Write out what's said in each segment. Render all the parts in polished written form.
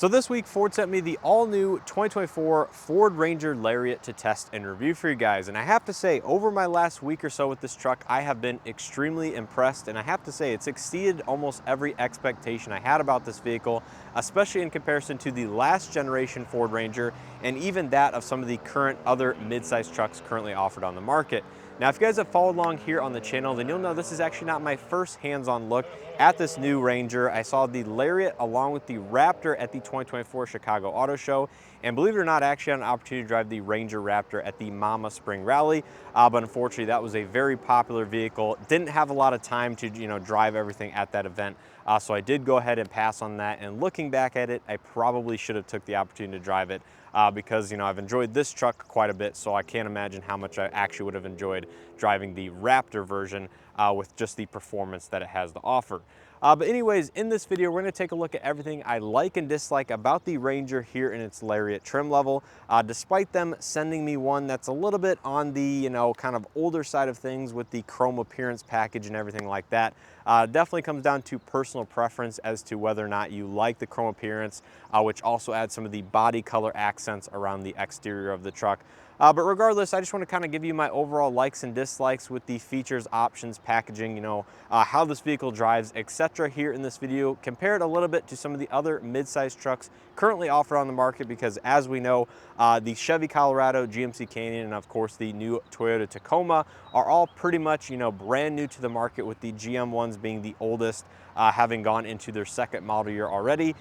So this week, Ford sent me the all-new 2024 Ford Ranger Lariat to test and review for you guys. And I have to say, over my last week or so with this truck, I have been extremely impressed. And I have to say, it's exceeded almost every expectation I had about this vehicle, especially in comparison to the last generation Ford Ranger, and even that of some of the current other mid-size trucks currently offered on the market. Now, if you guys have followed along here on the channel, then you'll know this is actually not my first hands-on look at this new Ranger. I saw the Lariat along with the Raptor at the 2024 Chicago Auto Show, and believe it or not, I actually had an opportunity to drive the Ranger Raptor at the Mama Spring Rally, but unfortunately that was a very popular vehicle. Didn't have a lot of time to drive everything at that event, so I did go ahead and pass on that. And looking back at it, I probably should have took the opportunity to drive it because I've enjoyed this truck quite a bit, so I can't imagine how much I actually would have enjoyed driving the Raptor version with just the performance that it has to offer. But anyways, in this video, we're going to take a look at everything I like and dislike about the Ranger here in its Lariat trim level. Despite them sending me one that's a little bit on the, kind of older side of things with the chrome appearance package and everything like that, definitely comes down to personal preference as to whether or not you like the chrome appearance, which also adds some of the body color accents around the exterior of the truck. But regardless, I just want to kind of give you my overall likes and dislikes with the features, options, packaging, how this vehicle drives, etc. here in this video. Compare it a little bit to some of the other mid-sized trucks currently offered on the market, because as we know, the Chevy Colorado, GMC Canyon, and of course the new Toyota Tacoma are all pretty much, brand new to the market, with the GM ones being the oldest, having gone into their second model year already.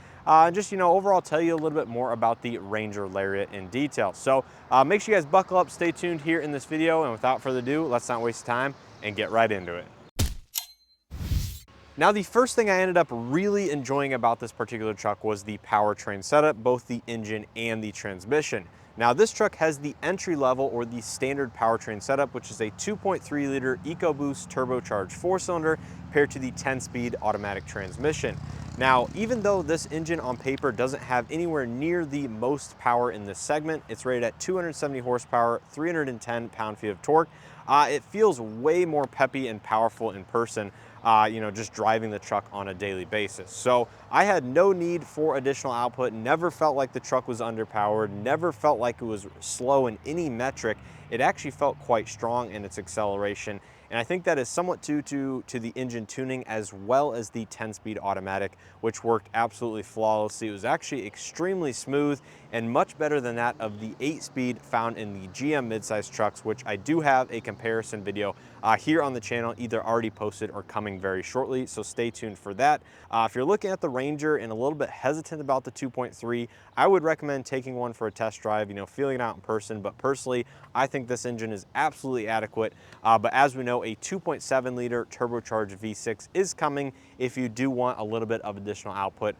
Just, overall tell you a little bit more about the Ranger Lariat in detail. So make sure you guys buckle up, stay tuned here in this video, and without further ado, let's not waste time and get right into it. Now, the first thing I ended up really enjoying about this particular truck was the powertrain setup, both the engine and the transmission. Now, this truck has the entry level or the standard powertrain setup, which is a 2.3 liter EcoBoost turbocharged 4-cylinder paired to the 10-speed automatic transmission. Now, even though this engine on paper doesn't have anywhere near the most power in this segment, it's rated at 270 horsepower, 310 pound-feet of torque. It feels way more peppy and powerful in person, just driving the truck on a daily basis. So I had no need for additional output, never felt like the truck was underpowered, never felt like it was slow in any metric. It actually felt quite strong in its acceleration. And I think that is somewhat due to the engine tuning as well as the 10-speed automatic, which worked absolutely flawlessly. It was actually extremely smooth and much better than that of the 8-speed found in the GM midsize trucks, which I do have a comparison video here on the channel, either already posted or coming very shortly, so stay tuned for that. If you're looking at the Ranger and a little bit hesitant about the 2.3, I would recommend taking one for a test drive, feeling it out in person. But personally, I think this engine is absolutely adequate. But as we know, a 2.7 liter turbocharged V6 is coming if you do want a little bit of additional output,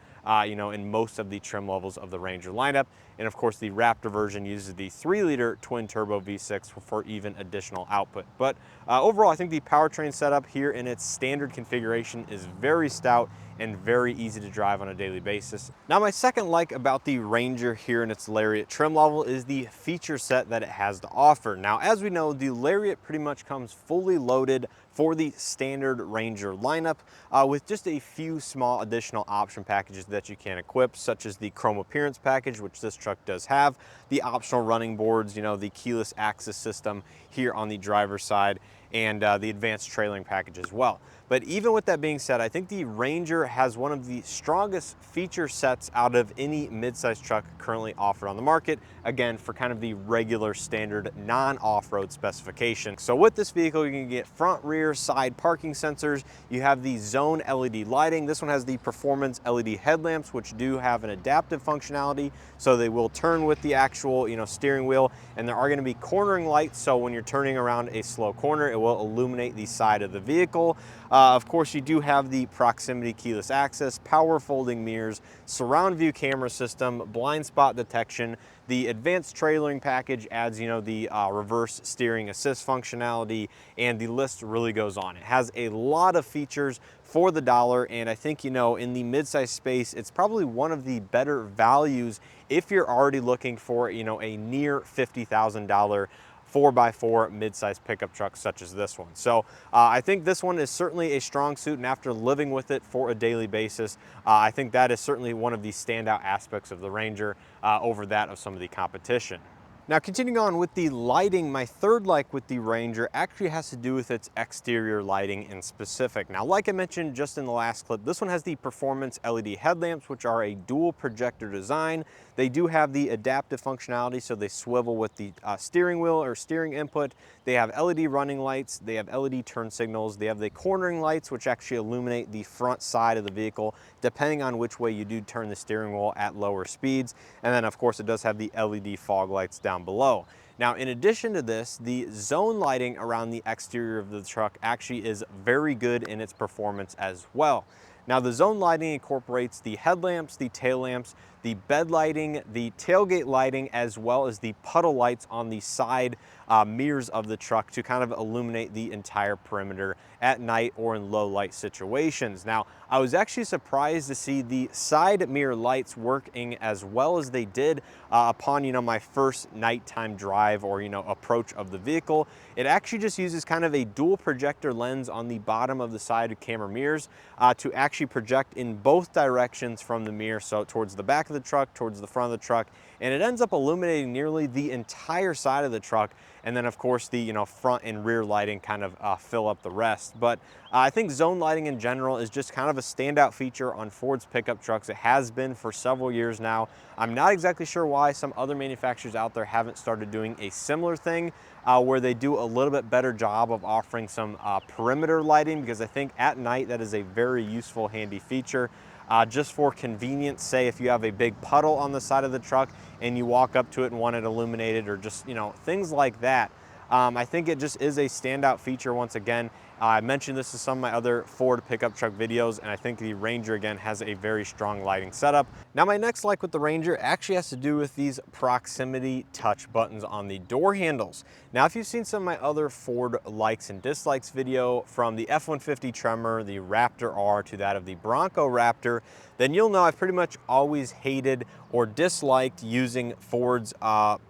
in most of the trim levels of the Ranger lineup. And of course, the Raptor version uses the 3 liter twin turbo V6 for even additional output. But overall, I think the powertrain setup here in its standard configuration is very stout and very easy to drive on a daily basis. Now, my second like about the Ranger here in its Lariat trim level is the feature set that it has to offer. Now, as we know, the Lariat pretty much comes fully loaded for the standard Ranger lineup, with just a few small additional option packages that you can equip, such as the chrome appearance package, which this truck does have, the optional running boards, the keyless access system here on the driver's side, and the advanced trailering package as well. But even with that being said, I think the Ranger has one of the strongest feature sets out of any midsize truck currently offered on the market, again, for kind of the regular standard non-off-road specification. So with this vehicle, you can get front, rear, side parking sensors. You have the zone LED lighting. This one has the performance LED headlamps, which do have an adaptive functionality, so they will turn with the actual steering wheel. And there are going to be cornering lights, so when you're turning around a slow corner, it will illuminate the side of the vehicle. Of course, you do have the proximity keyless access, power folding mirrors, surround view camera system, blind spot detection. The advanced trailering package adds, the reverse steering assist functionality, and the list really goes on. It has a lot of features for the dollar, and I think, in the midsize space, it's probably one of the better values if you're already looking for, a near $50,000 4x4 mid-size pickup truck such as this one. So I think this one is certainly a strong suit, and after living with it for a daily basis, I think that is certainly one of the standout aspects of the Ranger over that of some of the competition. Now, continuing on with the lighting, my third like with the Ranger actually has to do with its exterior lighting in specific. Now, like I mentioned just in the last clip, this one has the performance LED headlamps, which are a dual projector design. They do have the adaptive functionality, so they swivel with the steering wheel or steering input. They have LED running lights, they have LED turn signals, they have the cornering lights, which actually illuminate the front side of the vehicle, depending on which way you do turn the steering wheel at lower speeds. And then, of course, it does have the LED fog lights down below. Now, in addition to this, the zone lighting around the exterior of the truck actually is very good in its performance as well. Now, the zone lighting incorporates the headlamps, the tail lamps, the bed lighting, the tailgate lighting, as well as the puddle lights on the side mirrors of the truck to kind of illuminate the entire perimeter at night or in low light situations. Now, I was actually surprised to see the side mirror lights working as well as they did upon, my first nighttime drive or, approach of the vehicle. It actually just uses kind of a dual projector lens on the bottom of the side of camera mirrors to actually project in both directions from the mirror, so towards the back of the truck, towards the front of the truck, and it ends up illuminating nearly the entire side of the truck. And then, of course, the front and rear lighting kind of fill up the rest. But I think zone lighting in general is just kind of a standout feature on Ford's pickup trucks. It has been for several years now. I'm not exactly sure why some other manufacturers out there haven't started doing a similar thing where they do a little bit better job of offering some perimeter lighting, because I think at night that is a very useful, handy feature. Just for convenience, say if you have a big puddle on the side of the truck and you walk up to it and want it illuminated, or just, things like that. I think it just is a standout feature once again. I mentioned this in some of my other Ford pickup truck videos, and I think the Ranger, again, has a very strong lighting setup. Now, my next like with the Ranger actually has to do with these proximity touch buttons on the door handles. Now, if you've seen some of my other Ford likes and dislikes video, from the F-150 Tremor, the Raptor R, to that of the Bronco Raptor, then you'll know I've pretty much always hated or disliked using Ford's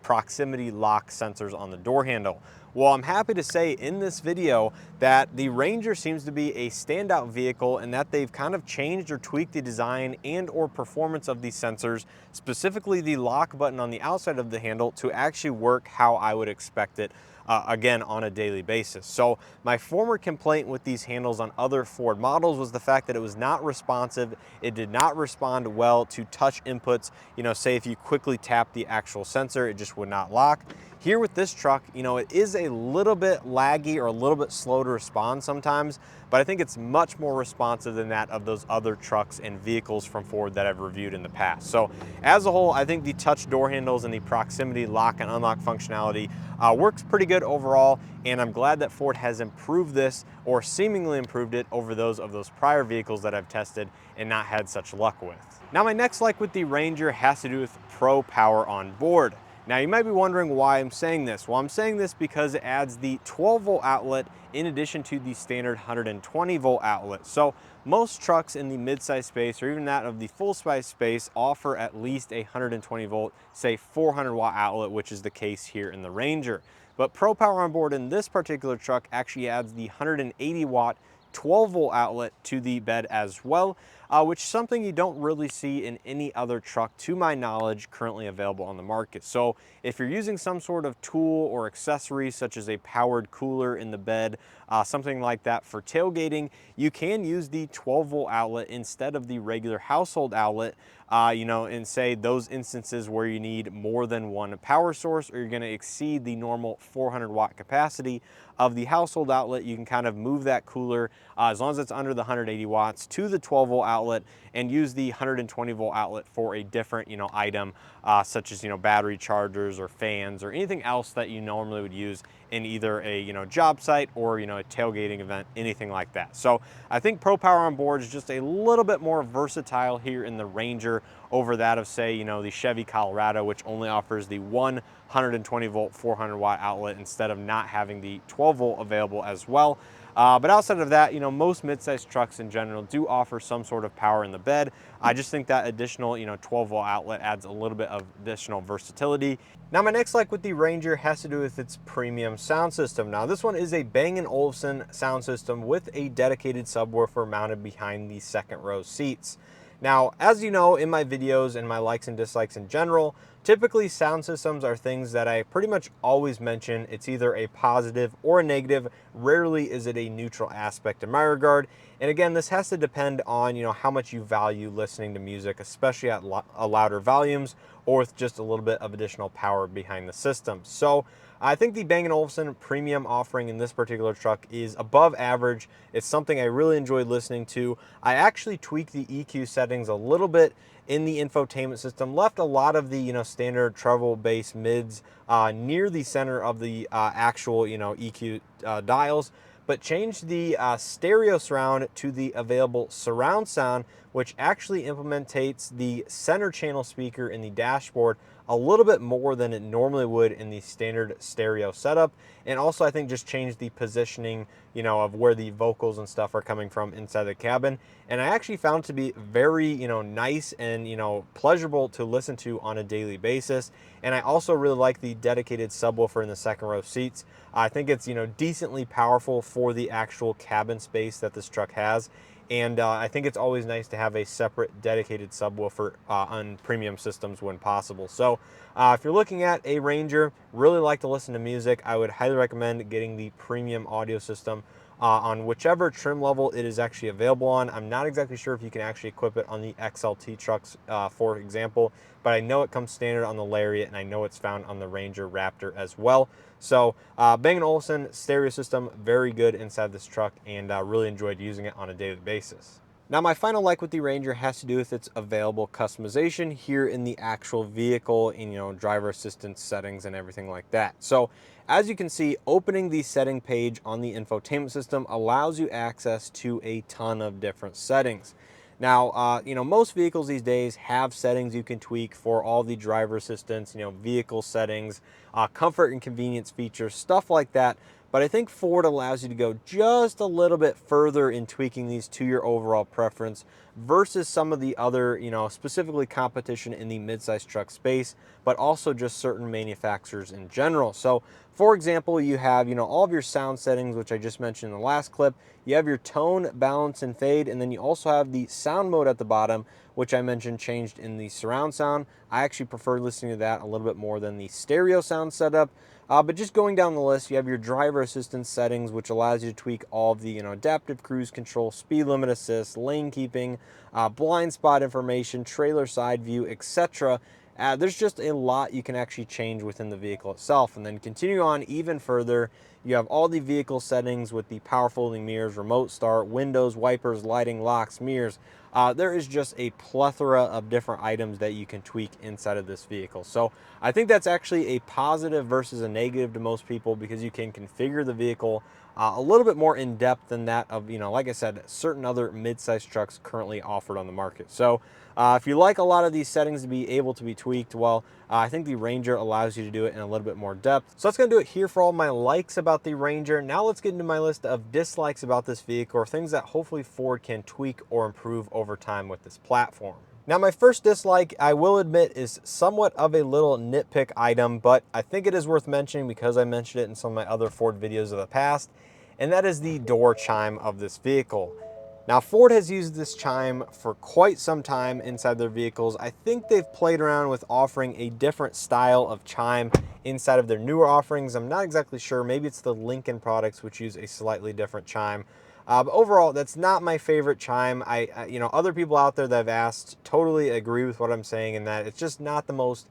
proximity lock sensors on the door handle. Well, I'm happy to say in this video that the Ranger seems to be a standout vehicle, and that they've kind of changed or tweaked the design and or performance of these sensors, specifically the lock button on the outside of the handle, to actually work how I would expect it again on a daily basis. So my former complaint with these handles on other Ford models was the fact that it was not responsive. It did not respond well to touch inputs. Say if you quickly tap the actual sensor, it just would not lock. Here with this truck, it is a little bit laggy or a little bit slow to respond sometimes, but I think it's much more responsive than that of those other trucks and vehicles from Ford that I've reviewed in the past. So as a whole, I think the touch door handles and the proximity lock and unlock functionality works pretty good overall, and I'm glad that Ford has improved this, or seemingly improved it, over those prior vehicles that I've tested and not had such luck with. Now, my next like with the Ranger has to do with Pro Power on board. Now, you might be wondering why I'm saying this. Well, I'm saying this because it adds the 12-volt outlet in addition to the standard 120-volt outlet. So most trucks in the mid-size space, or even that of the full-size space, offer at least a 120-volt, say 400-watt outlet, which is the case here in the Ranger. But Pro Power on board in this particular truck actually adds the 180-watt 12-volt outlet to the bed as well, which is something you don't really see in any other truck, to my knowledge, currently available on the market. So if you're using some sort of tool or accessory, such as a powered cooler in the bed, something like that for tailgating, you can use the 12-volt outlet instead of the regular household outlet, in, say, those instances where you need more than one power source, or you're going to exceed the normal 400-watt capacity of the household outlet. You can kind of move that cooler, as long as it's under the 180 watts, to the 12-volt outlet, and use the 120-volt outlet for a different, item, such as, battery chargers or fans or anything else that you normally would use in either a, job site or, a tailgating event, anything like that. So I think Pro Power on board is just a little bit more versatile here in the Ranger over that of, say, the Chevy Colorado, which only offers the 120-volt 400-watt outlet instead of not having the 12-volt available as well. But outside of that, most midsize trucks in general do offer some sort of power in the bed. I just think that additional, 12-volt outlet adds a little bit of additional versatility. Now, my next like with the Ranger has to do with its premium sound system. Now, this one is a Bang & Olufsen sound system with a dedicated subwoofer mounted behind the second row seats. Now, as you know, in my videos and my likes and dislikes in general, typically sound systems are things that I pretty much always mention. It's either a positive or a negative. Rarely is it a neutral aspect in my regard. And again, this has to depend on, how much you value listening to music, especially at louder volumes or with just a little bit of additional power behind the system. So I think the Bang & Olufsen premium offering in this particular truck is above average. It's something I really enjoyed listening to. I actually tweaked the EQ settings a little bit in the infotainment system, left a lot of the standard treble bass mids near the center of the actual EQ dials, but changed the stereo surround to the available surround sound, which actually implementates the center channel speaker in the dashboard a little bit more than it normally would in the standard stereo setup. And also I think just changed the positioning, of where the vocals and stuff are coming from inside the cabin. And I actually found it to be very, nice and, pleasurable to listen to on a daily basis. And I also really like the dedicated subwoofer in the second row seats. I think it's, decently powerful for the actual cabin space that this truck has. And I think it's always nice to have a separate dedicated subwoofer on premium systems when possible. So if you're looking at a Ranger, really like to listen to music, I would highly recommend getting the premium audio system on whichever trim level it is actually available on. I'm not exactly sure if you can actually equip it on the XLT trucks, for example, but I know it comes standard on the Lariat, and I know it's found on the Ranger Raptor as well. So Bang & Olufsen stereo system, very good inside this truck, and really enjoyed using it on a daily basis. Now, my final like with the Ranger has to do with its available customization here in the actual vehicle in, driver assistance settings and everything like that. So as you can see, opening the setting page on the infotainment system allows you access to a ton of different settings. Now, most vehicles these days have settings you can tweak for all the driver assistance, vehicle settings, comfort and convenience features, stuff like that. But I think Ford allows you to go just a little bit further in tweaking these to your overall preference versus some of the other, specifically competition in the midsize truck space, but also just certain manufacturers in general. So, for example, you have, all of your sound settings, which I just mentioned in the last clip. You have your tone, balance, and fade, and then you also have the sound mode at the bottom, which I mentioned changed in the surround sound. I actually prefer listening to that a little bit more than the stereo sound setup. But just going down the list, you have your driver assistance settings, which allows you to tweak all of the adaptive cruise control, speed limit assist, lane keeping, blind spot information, trailer side view, etc. There's just a lot you can actually change within the vehicle itself. And then continue on even further, you have all the vehicle settings with the power folding mirrors, remote start, windows, wipers, lighting, locks, mirrors. There is just a plethora of different items that you can tweak inside of this vehicle. So I think that's actually a positive versus a negative to most people, because you can configure the vehicle a little bit more in depth than that of, like I said, certain other mid-size trucks currently offered on the market. So if you like a lot of these settings to be able to be tweaked, well, I think the Ranger allows you to do it in a little bit more depth. So that's going to do it here for all my likes about the Ranger. Now let's get into my list of dislikes about this vehicle, or things that hopefully Ford can tweak or improve over time with this platform. Now, my first dislike, I will admit, is somewhat of a little nitpick item, but I think it is worth mentioning because I mentioned it in some of my other Ford videos of the past, and that is the door chime of this vehicle. Now, Ford has used this chime for quite some time inside their vehicles. I think they've played around with offering a different style of chime inside of their newer offerings. I'm not exactly sure. Maybe it's the Lincoln products, which use a slightly different chime. But overall, that's not my favorite chime. Other people out there that have asked totally agree with what I'm saying, in that it's just not the most,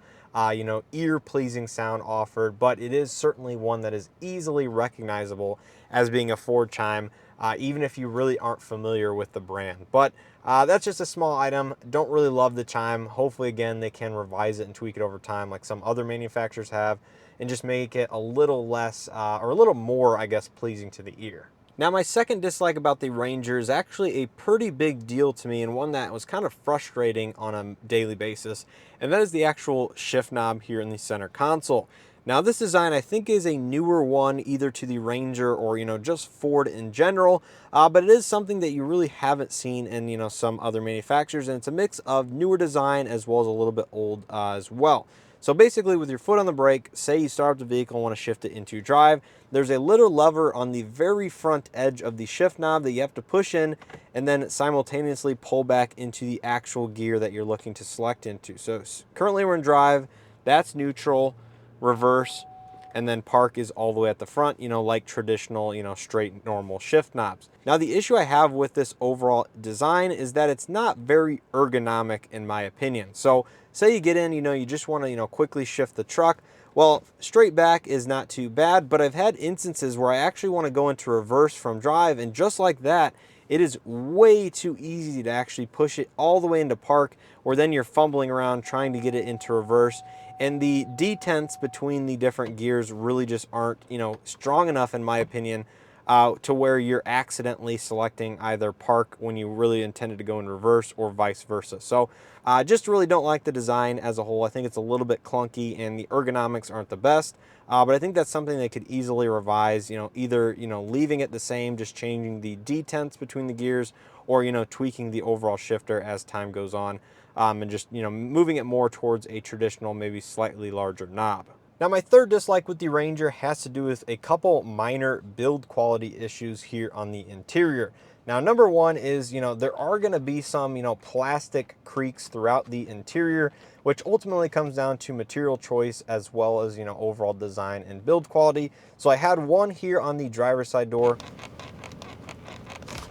ear-pleasing sound offered, but it is certainly one that is easily recognizable as being a Ford chime, even if you really aren't familiar with the brand. But that's just a small item. Don't really love the chime. Hopefully, again, they can revise it and tweak it over time like some other manufacturers have, and just make it a little less, or a little more, I guess, pleasing to the ear. Now, my second dislike about the Ranger is actually a pretty big deal to me, and one that was kind of frustrating on a daily basis, and that is the actual shift knob here in the center console. Now this design I think is a newer one either to the Ranger or, just Ford in general, but it is something that you really haven't seen in, some other manufacturers, and it's a mix of newer design as well as a little bit old as well. So basically with your foot on the brake, say you start up the vehicle and want to shift it into drive, there's a little lever on the very front edge of the shift knob that you have to push in and then simultaneously pull back into the actual gear that you're looking to select into. So currently we're in drive, that's neutral, reverse, and then park is all the way at the front, like traditional, straight normal shift knobs. Now the issue I have with this overall design is that it's not very ergonomic in my opinion. So say you get in, you just want to, quickly shift the truck. Well, straight back is not too bad, but I've had instances where I actually want to go into reverse from drive, and just like that, it is way too easy to actually push it all the way into park, or then you're fumbling around trying to get it into reverse. And the detents between the different gears really just aren't, strong enough in my opinion, to where you're accidentally selecting either park when you really intended to go in reverse or vice versa. So I just really don't like the design as a whole. I think it's a little bit clunky and the ergonomics aren't the best. But I think that's something they could easily revise, either, leaving it the same, just changing the detents between the gears, or, tweaking the overall shifter as time goes on, and just, moving it more towards a traditional, maybe slightly larger knob. Now, my third dislike with the Ranger has to do with a couple minor build quality issues here on the interior. Now, number one is, there are going to be some, plastic creaks throughout the interior, which ultimately comes down to material choice as well as, overall design and build quality. So I had one here on the driver's side door.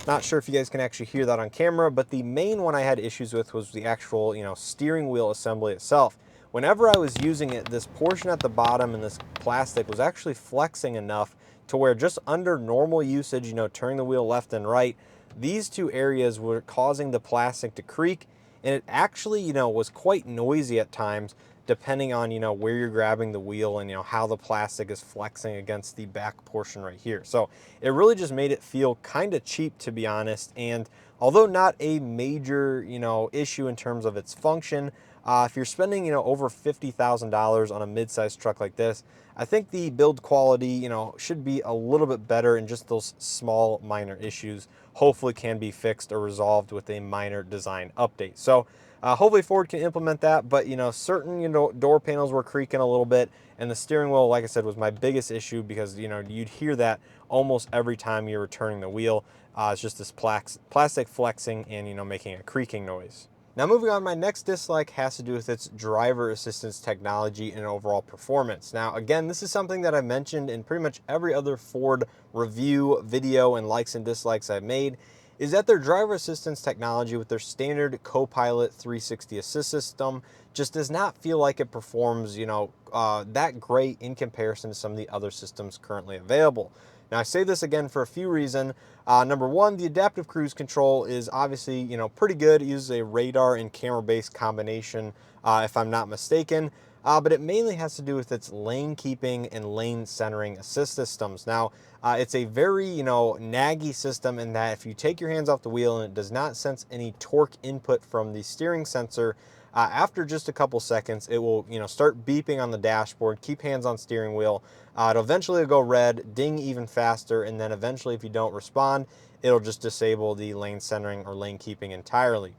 Not sure if you guys can actually hear that on camera, but the main one I had issues with was the actual, steering wheel assembly itself. Whenever I was using it, this portion at the bottom and this plastic was actually flexing enough to where just under normal usage, turning the wheel left and right, these two areas were causing the plastic to creak, and it actually, was quite noisy at times, depending on, where you're grabbing the wheel and, how the plastic is flexing against the back portion right here. So it really just made it feel kind of cheap, to be honest. And although not a major, issue in terms of its function, if you're spending, over $50,000 on a mid-sized truck like this, I think the build quality, should be a little bit better, and just those small minor issues hopefully can be fixed or resolved with a minor design update. So hopefully Ford can implement that, but certain door panels were creaking a little bit, and the steering wheel, like I said, was my biggest issue because you'd hear that almost every time you're turning the wheel. It's just this plastic flexing and making a creaking noise. Now moving on, my next dislike has to do with its driver assistance technology and overall performance. Now again, this is something that I mentioned in pretty much every other Ford review video and likes and dislikes I've made, is that their driver assistance technology with their standard Copilot 360 assist system just does not feel like it performs, that great in comparison to some of the other systems currently available. Now I say this again for a few reasons. Number one, the adaptive cruise control is obviously, pretty good. It uses a radar and camera-based combination, if I'm not mistaken. But it mainly has to do with its lane keeping and lane centering assist systems. Now, it's a very, naggy system in that if you take your hands off the wheel and it does not sense any torque input from the steering sensor, after just a couple seconds, it will, start beeping on the dashboard, keep hands on steering wheel. It'll eventually go red, ding even faster, and then eventually if you don't respond, it'll just disable the lane centering or lane keeping entirely.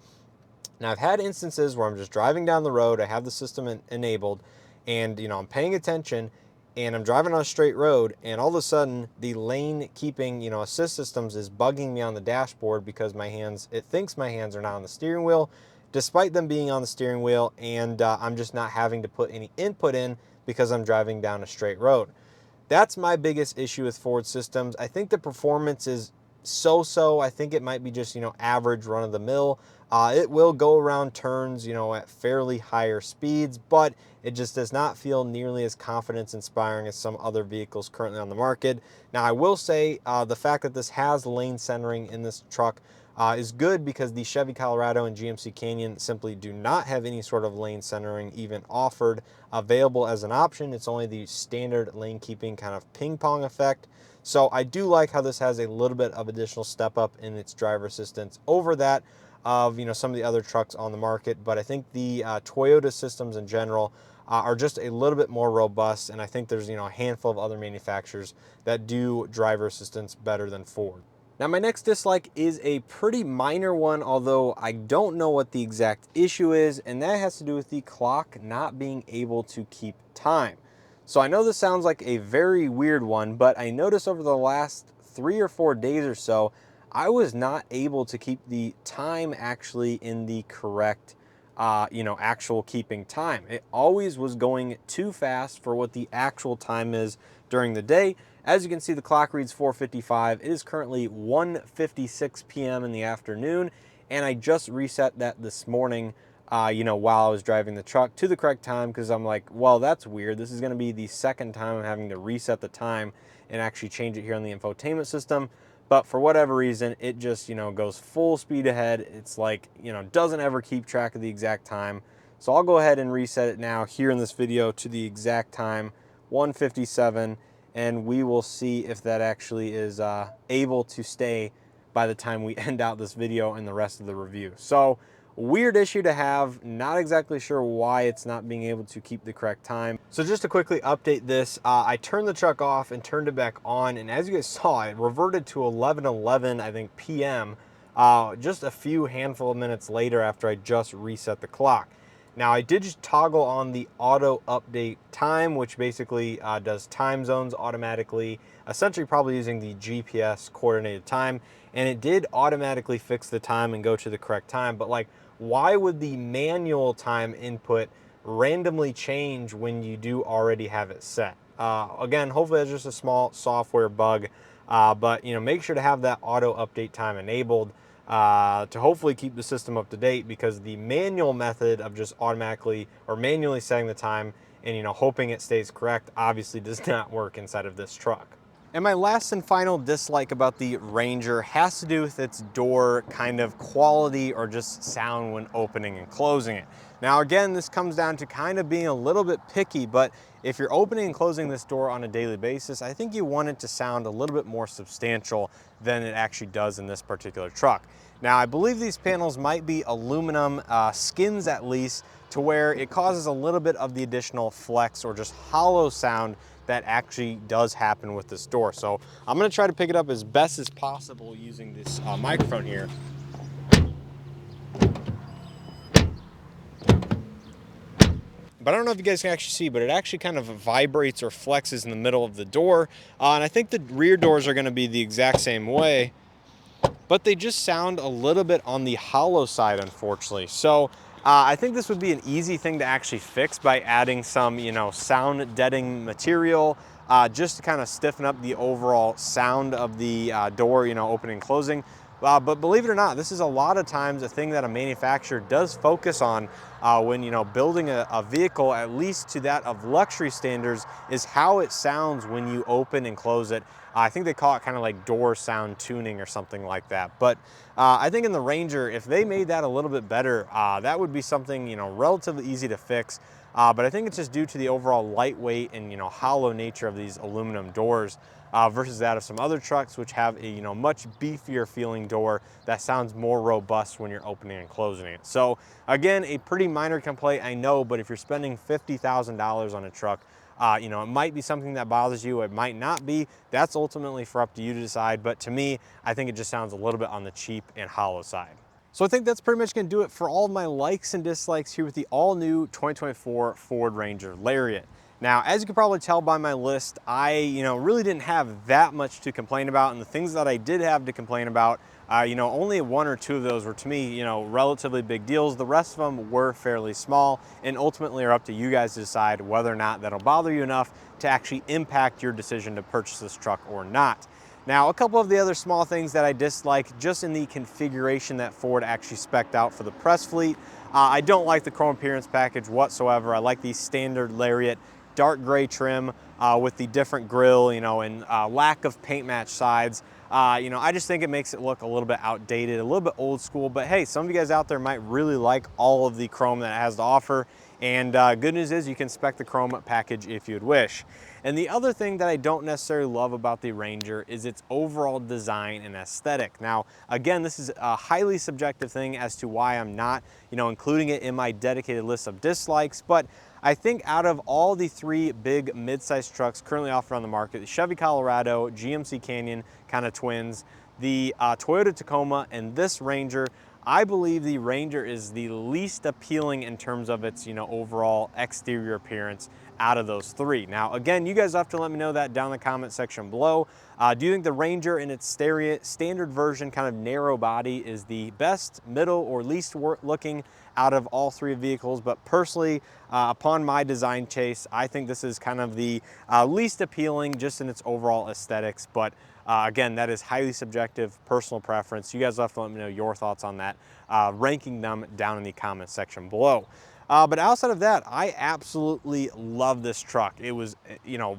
Now, I've had instances where I'm just driving down the road, I have the system enabled, and I'm paying attention, and I'm driving on a straight road, and all of a sudden the lane keeping, assist systems is bugging me on the dashboard because it thinks my hands are not on the steering wheel, despite them being on the steering wheel, and I'm just not having to put any input in because I'm driving down a straight road. That's my biggest issue with Ford systems. I think the performance is so-so. I think it might be just, average run-of-the-mill. It will go around turns, at fairly higher speeds, but it just does not feel nearly as confidence-inspiring as some other vehicles currently on the market. Now, I will say the fact that this has lane centering in this truck is good because the Chevy Colorado and GMC Canyon simply do not have any sort of lane centering even offered available as an option. It's only the standard lane keeping kind of ping pong effect. So I do like how this has a little bit of additional step up in its driver assistance over that. of, some of the other trucks on the market, but I think the Toyota systems in general are just a little bit more robust, and I think there's, a handful of other manufacturers that do driver assistance better than Ford. Now, my next dislike is a pretty minor one, although I don't know what the exact issue is, and that has to do with the clock not being able to keep time. So I know this sounds like a very weird one, but I noticed over the last 3 or 4 days or so, I was not able to keep the time actually in the correct, actual keeping time. It always was going too fast for what the actual time is during the day. As you can see, the clock reads 4:55. It is currently 1:56 p.m. in the afternoon, and I just reset that this morning, while I was driving the truck to the correct time, because I'm like, well, that's weird. This is going to be the second time I'm having to reset the time and actually change it here on the infotainment system. But for whatever reason, it just, goes full speed ahead. It's like, doesn't ever keep track of the exact time. So I'll go ahead and reset it now here in this video to the exact time, 1:57. And we will see if that actually is able to stay by the time we end out this video and the rest of the review. So, weird issue to have, not exactly sure why it's not being able to keep the correct time. So just to quickly update this, I turned the truck off and turned it back on, and as you guys saw, it reverted to 11:11, I think, p.m. Just a few handful of minutes later after I just reset the clock. Now, I did just toggle on the auto update time, which basically does time zones automatically, essentially probably using the GPS coordinated time, and it did automatically fix the time and go to the correct time. But like, why would the manual time input randomly change when you do already have it set? Again, hopefully that's just a small software bug, but make sure to have that auto update time enabled to hopefully keep the system up to date, because the manual method of just automatically or manually setting the time and hoping it stays correct obviously does not work inside of this truck. And my last and final dislike about the Ranger has to do with its door kind of quality or just sound when opening and closing it. Now again, this comes down to kind of being a little bit picky, but if you're opening and closing this door on a daily basis, I think you want it to sound a little bit more substantial than it actually does in this particular truck. Now, I believe these panels might be aluminum skins at least, to where it causes a little bit of the additional flex or just hollow sound that actually does happen with this door. So I'm gonna try to pick it up as best as possible using this microphone here. But I don't know if you guys can actually see, but it actually kind of vibrates or flexes in the middle of the door. And I think the rear doors are gonna be the exact same way, but they just sound a little bit on the hollow side, unfortunately. So I think this would be an easy thing to actually fix by adding some, sound deadening material, just to kind of stiffen up the overall sound of the door, opening and closing. But believe it or not, this is a lot of times a thing that a manufacturer does focus on when building a vehicle, at least to that of luxury standards, is how it sounds when you open and close it. I think they call it kind of like door sound tuning or something like that. But I think in the Ranger, if they made that a little bit better, that would be something relatively easy to fix. But I think it's just due to the overall lightweight and hollow nature of these aluminum doors versus that of some other trucks, which have a much beefier feeling door that sounds more robust when you're opening and closing it. So again, a pretty minor complaint, I know, but if you're spending $50,000 on a truck, it might be something that bothers you, it might not be. That's ultimately for up to you to decide, but to me, I think it just sounds a little bit on the cheap and hollow side. So I think that's pretty much gonna do it for all of my likes and dislikes here with the all-new 2024 Ford Ranger Lariat. Now, as you can probably tell by my list, I really didn't have that much to complain about, and the things that I did have to complain about, only 1 or 2 of those were, to me, relatively big deals. The rest of them were fairly small, and ultimately are up to you guys to decide whether or not that'll bother you enough to actually impact your decision to purchase this truck or not. Now, a couple of the other small things that I dislike just in the configuration that Ford actually spec'd out for the press fleet. I don't like the chrome appearance package whatsoever. I like the standard Lariat dark gray trim with the different grille, and lack of paint match sides. I just think it makes it look a little bit outdated, a little bit old school, but hey, some of you guys out there might really like all of the chrome that it has to offer. And good news is you can spec the chrome package if you'd wish. And the other thing that I don't necessarily love about the Ranger is its overall design and aesthetic. Now, again, this is a highly subjective thing as to why I'm not, including it in my dedicated list of dislikes, but I think out of all the three big mid-sized trucks currently offered on the market, the Chevy Colorado, GMC Canyon, kind of twins, the Toyota Tacoma, and this Ranger, I believe the Ranger is the least appealing in terms of its, overall exterior appearance out of those three. Now, again, you guys have to let me know that down in the comment section below. Do you think the Ranger in its standard version, kind of narrow body, is the best, middle, or least looking out of all three vehicles? But personally, upon my design taste, I think this is kind of the least appealing just in its overall aesthetics. But again, that is highly subjective, personal preference. You guys have to let me know your thoughts on that, ranking them down in the comment section below. But outside of that, I absolutely love this truck. It was,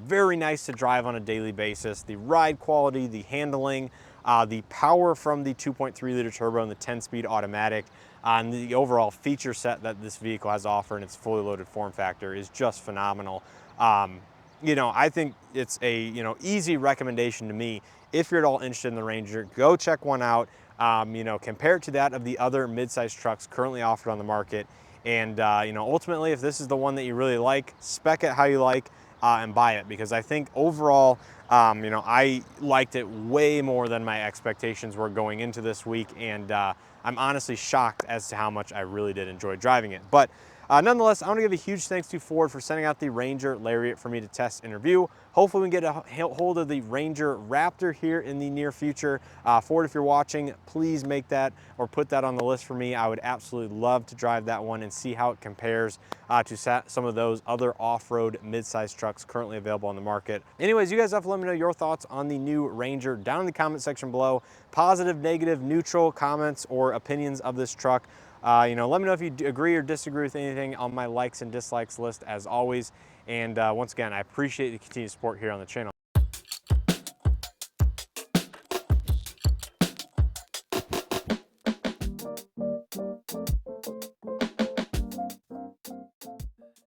very nice to drive on a daily basis. The ride quality, the handling, the power from the 2.3 liter turbo and the 10-speed automatic, and the overall feature set that this vehicle has to offer in its fully loaded form factor is just phenomenal. I think it's a, easy recommendation to me. If you're at all interested in the Ranger, go check one out. Compare it to that of the other mid-sized trucks currently offered on the market. And, ultimately, if this is the one that you really like, spec it how you like and buy it, because I think overall, I liked it way more than my expectations were going into this week. And I'm honestly shocked as to how much I really did enjoy driving it. But nonetheless, I want to give a huge thanks to Ford for sending out the Ranger Lariat for me to test and review. Hopefully we can get a hold of the Ranger Raptor here in the near future. Ford, if you're watching, please make that or put that on the list for me. I would absolutely love to drive that one and see how it compares to some of those other off-road mid-sized trucks currently available on the market. Anyways, you guys have to let me know your thoughts on the new Ranger down in the comment section below. Positive, negative, neutral comments or opinions of this truck. Let me know if you agree or disagree with anything on my likes and dislikes list, as always. And once again, I appreciate the continued support here on the channel.